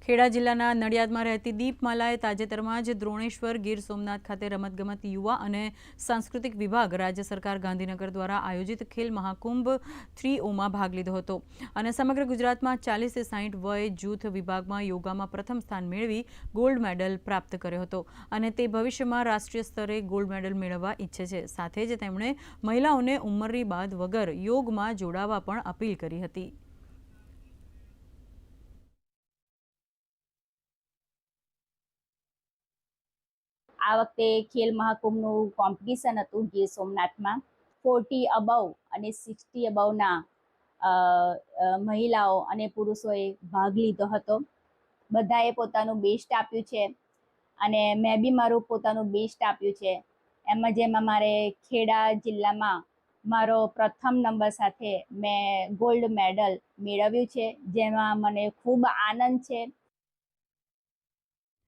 ખેડા જિલ્લાના નડિયાદમાં રહેતી દીપમાલાએ તાજેતરમાં જ દ્રોણેશ્વર ગીર સોમનાથ ખાતે રમતગમત યુવા અને સાંસ્કૃતિક વિભાગ રાજ્ય સરકાર ગાંધીનગર દ્વારા આયોજિત ખેલ મહાકુંભ 3ઓમાં ભાગ લીધો હતો અને સમગ્ર ગુજરાતમાં 40 થી 60 વય જૂથ વિભાગમાં યોગામાં પ્રથમ સ્થાન મેળવી ગોલ્ડ મેડલ પ્રાપ્ત કર્યો હતો અને તે ભવિષ્યમાં રાષ્ટ્રીય સ્તરે ગોલ્ડ મેડલ મેળવવા ઈચ્છે છે। સાથે જ તેમણે મહિલાઓને ઉંમરની બાદ વગર યોગમાં જોડાવા પણ અપીલ કરી હતી। આ વખતે ખેલ મહાકુંભનું કોમ્પિટિશન હતું ગીર સોમનાથમાં 40 અબવ અને 60 અબવના મહિલાઓ અને પુરુષોએ ભાગ લીધો હતો। બધાએ પોતાનું બેસ્ટ આપ્યું છે અને મેં બી મારું પોતાનું બેસ્ટ આપ્યું છે। એમાં મારે ખેડા જિલ્લામાં મારો પ્રથમ નંબર સાથે મેં ગોલ્ડ મેડલ મેળવ્યું છે, જેમાં મને ખૂબ આનંદ છે।